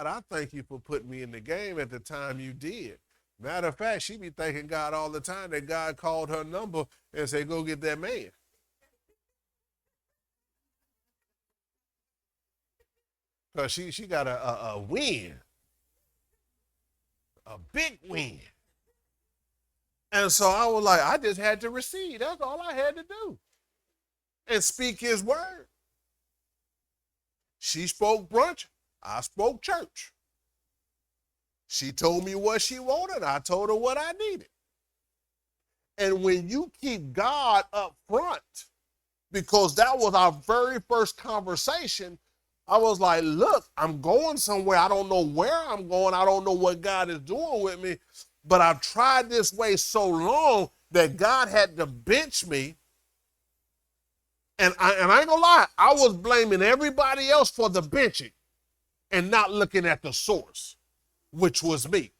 God, I thank you for putting me in the game at the time you did. Matter of fact, she be thanking God all the time that God called her number and said, go get that man. Because she got a win, a big win. And so I was like, I just had to receive. That's all I had to do. And speak his word. She spoke brunch. I spoke church. She told me what she wanted. I told her what I needed. And when you keep God up front, because that was our very first conversation, I was like, look, I'm going somewhere. I don't know where I'm going. I don't know what God is doing with me. But I've tried this way so long that God had to bench me. And I ain't gonna lie, I was blaming everybody else for the benching and not looking at the source, which was me.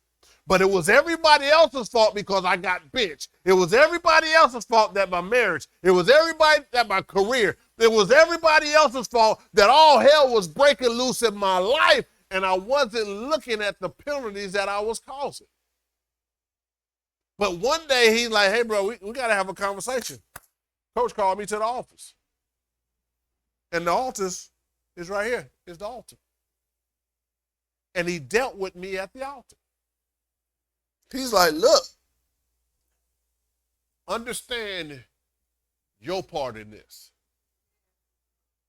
But it was everybody else's fault because I got benched. It was everybody else's fault that my marriage, it was everybody that my career, it was everybody else's fault that all hell was breaking loose in my life and I wasn't looking at the penalties that I was causing. But one day he's like, hey, bro, we got to have a conversation. Coach called me to the office. And the altar is right here. It's the altar. And he dealt with me at the altar. He's like, look, understand your part in this.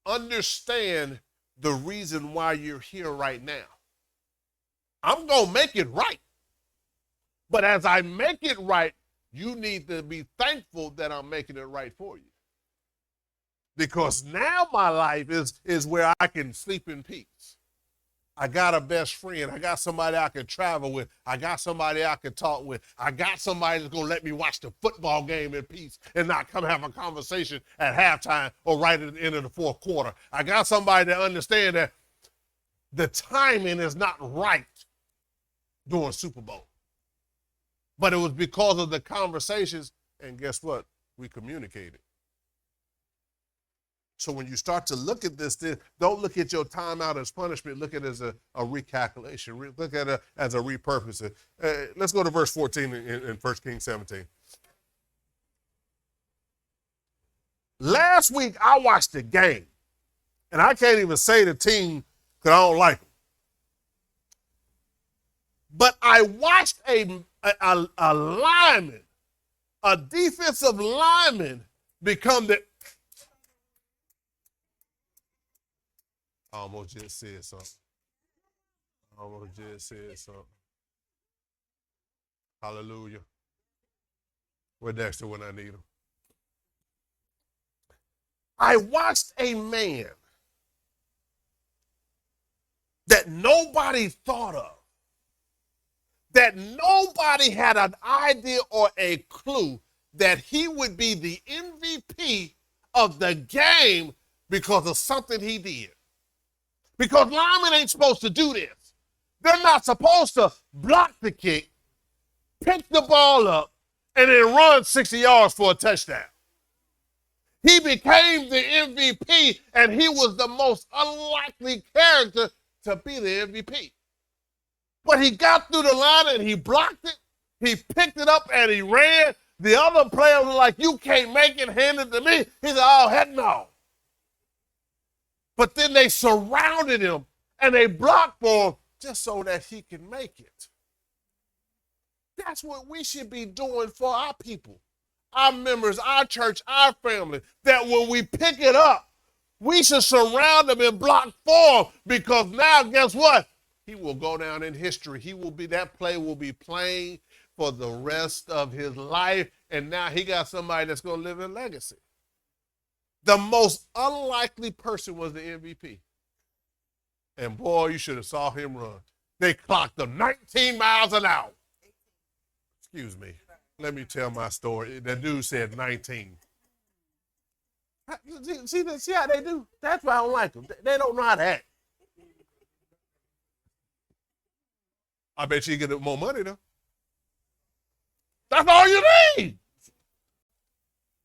Understand the reason why you're here right now. I'm going to make it right. But as I make it right, you need to be thankful that I'm making it right for you. Because now my life is where I can sleep in peace. I got a best friend. I got somebody I can travel with. I got somebody I can talk with. I got somebody that's going to let me watch the football game in peace and not come have a conversation at halftime or right at the end of the fourth quarter. I got somebody that understands that the timing is not right during Super Bowl. But it was because of the conversations, and guess what? We communicated. So when you start to look at this, don't look at your time out as punishment. Look at it as a recalculation. Look at it as a repurposing. Let's go to verse 14 in 1 Kings 17. Last week, I watched the game, and I can't even say the team because I don't like them. But I watched a lineman, a defensive lineman, become the... I almost just said something. Hallelujah. We're Dexter when I need him. I watched a man that nobody thought of, that nobody had an idea or a clue that he would be the MVP of the game because of something he did. Because linemen ain't supposed to do this. They're not supposed to block the kick, pick the ball up, and then run 60 yards for a touchdown. He became the MVP, and he was the most unlikely character to be the MVP. But he got through the line, and he blocked it. He picked it up, and he ran. The other players were like, you can't make it, hand it to me. He said, oh, heck no. But then they surrounded him and they blocked for him just so that he can make it. That's what we should be doing for our people, our members, our church, our family, that when we pick it up, we should surround them and block for him because now, guess what? He will go down in history. That play will be playing for the rest of his life, and now he got somebody that's going to live in legacy. The most unlikely person was the MVP. And boy, you should have saw him run. They clocked him 19 miles an hour. Excuse me. Let me tell my story. The dude said 19. See how they do? That's why I don't like them. They don't know how to act. I bet you get more money though. That's all you need.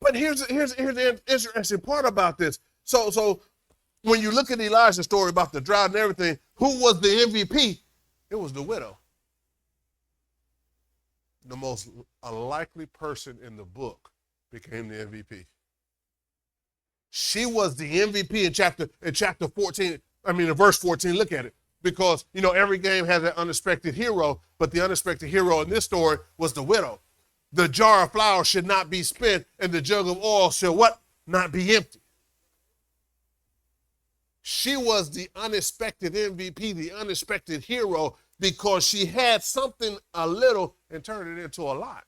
But here's the interesting part about this. So When you look at Elijah's story about the drought and everything, who was the MVP? It was the widow. The most unlikely person in the book became the MVP. She was the MVP in chapter 14. I mean, in verse 14, look at it. Because, every game has an unexpected hero, but the unexpected hero in this story was the widow. The jar of flour should not be spent, and the jug of oil should what? Not be empty. She was the unexpected MVP, the unexpected hero, because she had something a little and turned it into a lot.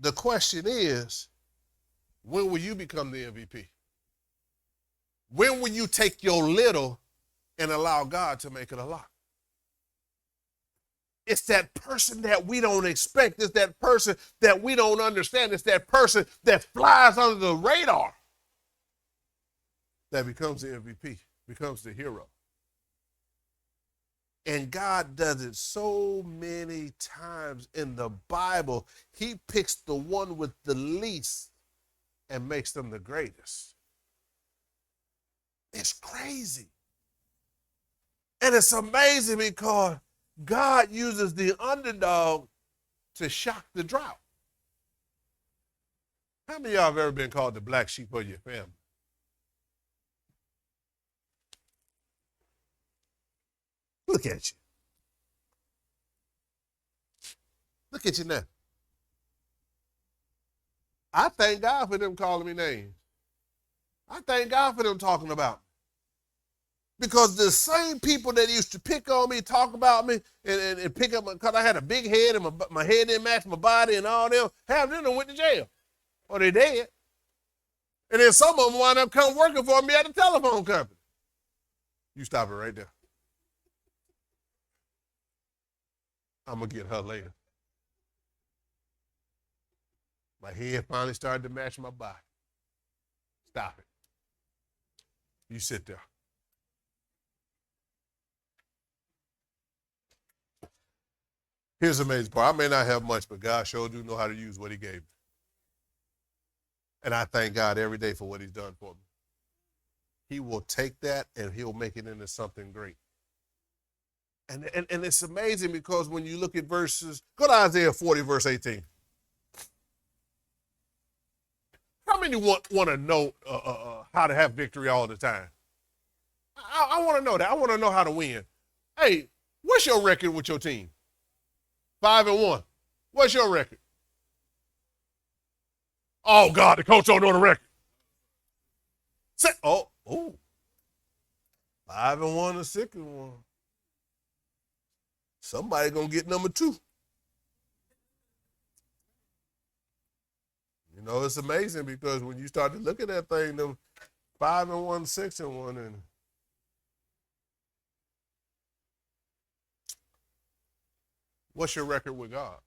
The question is, when will you become the MVP? When will you take your little and allow God to make it a lot? It's that person that we don't expect. It's that person that we don't understand. It's that person that flies under the radar that becomes the MVP, becomes the hero. And God does it so many times in the Bible. He picks the one with the least and makes them the greatest. It's crazy. And it's amazing because God uses the underdog to shock the drought. How many of y'all have ever been called the black sheep of your family? Look at you. Look at you now. I thank God for them calling me names. I thank God for them talking about me. Because the same people that used to pick on me, talk about me, and pick up, because I had a big head and my head didn't match my body and all them, half of them went to jail. Or they dead. And then some of them wound up come working for me at the telephone company. You stop it right there. I'm going to get her later. My head finally started to match my body. Stop it. You sit there. Here's the amazing part. I may not have much, but God sure do know how to use what he gave me. And I thank God every day for what he's done for me. He will take that and he'll make it into something great. And it's amazing because when you look at verses, go to Isaiah 40, verse 18. How many want to know how to have victory all the time? I want to know that. I want to know how to win. Hey, what's your record with your team? 5-1. What's your record? Oh, God, the coach don't know the record. 5-1 or 6-1. Somebody going to get number 2. It's amazing because when you start to look at that thing, them 5-1, 6-1, and what's your record with God?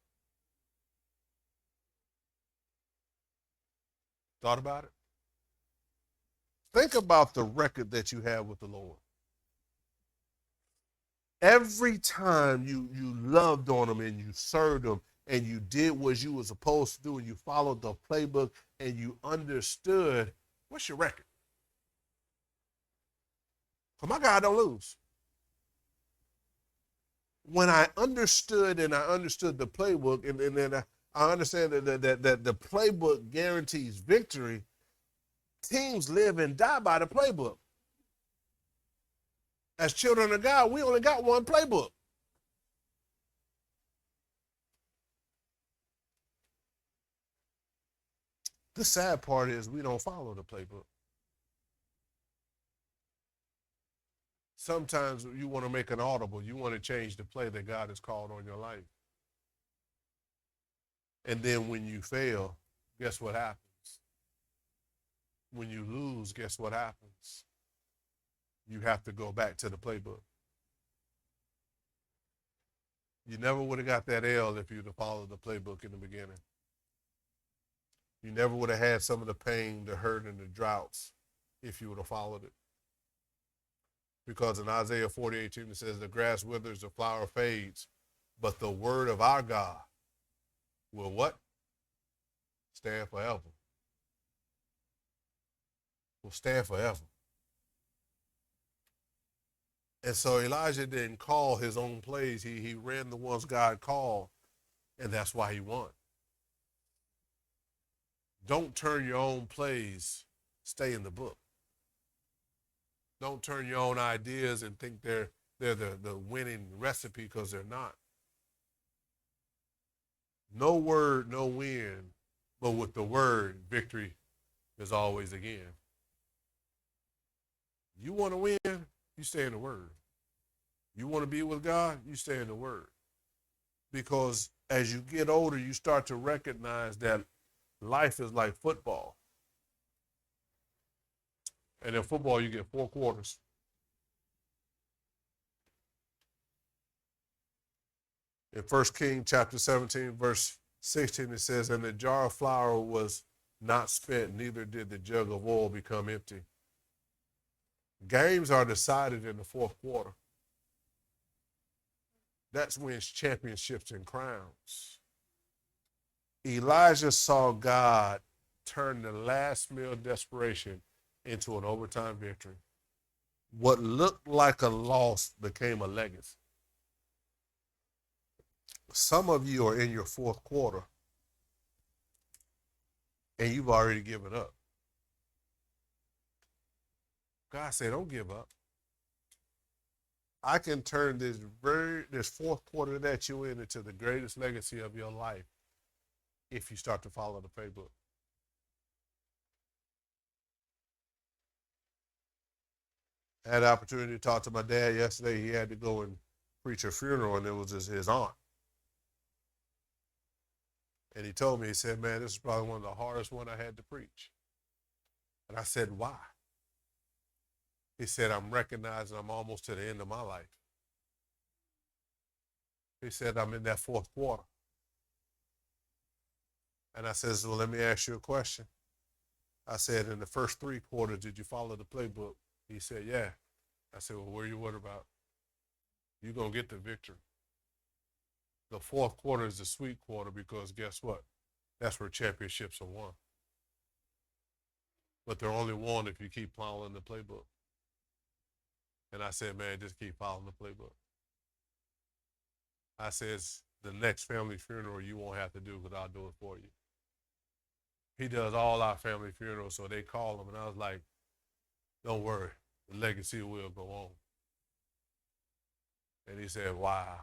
Thought about it? Think about the record that you have with the Lord. Every time you loved on him and you served him and you did what you were supposed to do and you followed the playbook and you understood, what's your record? Because my God don't lose. When I understood the playbook and then I understand that the playbook guarantees victory, teams live and die by the playbook. As children of God, we only got one playbook. The sad part is we don't follow the playbook. Sometimes you want to make an audible. You want to change the play that God has called on your life. And then when you fail, guess what happens? When you lose, guess what happens? You have to go back to the playbook. You never would have got that L if you'd have followed the playbook in the beginning. You never would have had some of the pain, the hurt, and the droughts if you would have followed it. Because in Isaiah 40:18 it says, the grass withers, the flower fades, but the word of our God will what? Stand forever. will stand forever. And so Elijah didn't call his own plays. He ran the ones God called, and that's why he won. Don't turn your own plays, stay in the book. Don't turn your own ideas and think they're the winning recipe, because they're not. No word, no win, but with the word, victory is always again. You want to win, you stay in the word. You want to be with God, you stay in the word. Because as you get older, you start to recognize that life is like football. And in football, you get 4 quarters. In 1 Kings chapter 17, verse 16, it says, and the jar of flour was not spent, neither did the jug of oil become empty. Games are decided in the 4th quarter. That's when it's championships and crowns. Elijah saw God turn the last meal desperation into an overtime victory. What looked like a loss became a legacy. Some of you are in your 4th quarter and you've already given up. God said, don't give up. I can turn this 4th quarter that you're in into the greatest legacy of your life if you start to follow the playbook. I had the opportunity to talk to my dad yesterday. He had to go and preach a funeral, and it was his aunt. And he told me, he said, man, this is probably one of the hardest one I had to preach. And I said, why? He said, I'm recognizing I'm almost to the end of my life. He said, I'm in that 4th quarter. And I said, well, let me ask you a question. I said, in the first 3 quarters, did you follow the playbook? He said, yeah. I said, well, what are you worried about? You're going to get the victory. The 4th quarter is the sweet quarter, because guess what? That's where championships are won. But they're only won if you keep following the playbook. And I said, man, just keep following the playbook. I said, the next family funeral you won't have to do, because I'll do it for you. He does all our family funerals, so they call him, and I was like, don't worry, the legacy will go on. And he said, wow.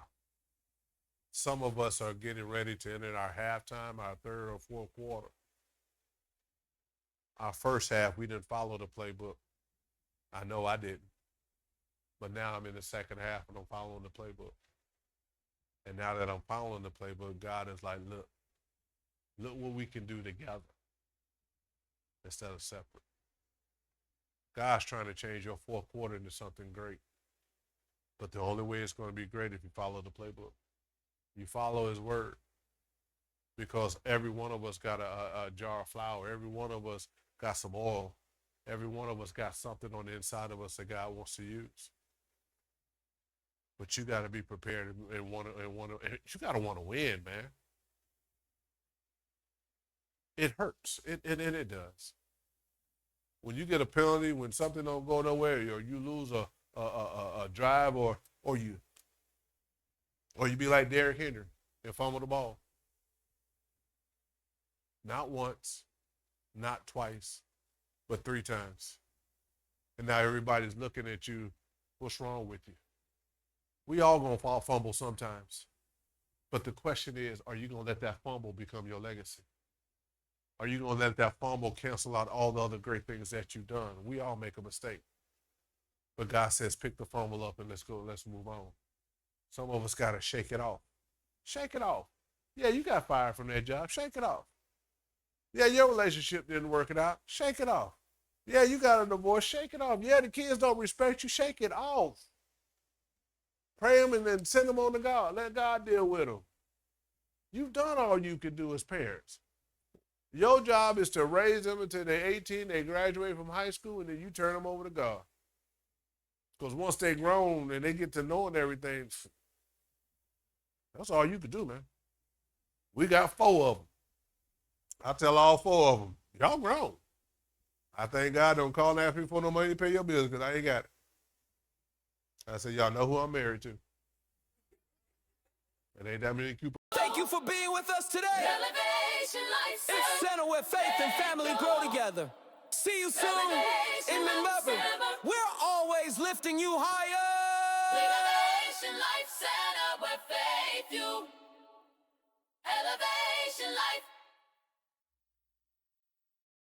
Some of us are getting ready to enter our halftime, our 3rd or 4th quarter. Our first half, we didn't follow the playbook. I know I didn't. But now I'm in the second half, and I'm following the playbook. And now that I'm following the playbook, God is like, look what we can do together instead of separate. God's trying to change your 4th quarter into something great. But the only way it's going to be great if you follow the playbook. You follow his word. Because every one of us got a jar of flour. Every one of us got some oil. Every one of us got something on the inside of us that God wants to use. But you got to be prepared and you got to want to win, man. It hurts. It does. When you get a penalty, when something don't go nowhere, or you lose a drive, or you be like Derrick Henry and fumble the ball. Not once, not twice, but 3 times. And now everybody's looking at you. What's wrong with you? We all gonna fumble sometimes. But the question is, are you gonna let that fumble become your legacy? Are you gonna let that fumble cancel out all the other great things that you've done? We all make a mistake. But God says, pick the fumble up and let's go, let's move on. Some of us gotta shake it off. Shake it off. Yeah, you got fired from that job. Shake it off. Yeah, your relationship didn't work it out. Shake it off. Yeah, you got a divorce. Shake it off. Yeah, the kids don't respect you. Shake it off. Pray them and then send them on to God. Let God deal with them. You've done all you could do as parents. Your job is to raise them until they're 18, they graduate from high school, and then you turn them over to God. Because once they're grown and they get to knowing everything, that's all you could do, man. We got 4 of them. I tell all 4 of them, y'all grown. I thank God don't call and ask me for no money to pay your bills because I ain't got it. I said, y'all know who I'm married to. It ain't that many coupons. Thank you for being with us today. Elevation Lifestyle. It's center where faith and family grow together. See you soon. And remember, we're always lifting you higher. Elevation Life Center where faith you. Elevation Life.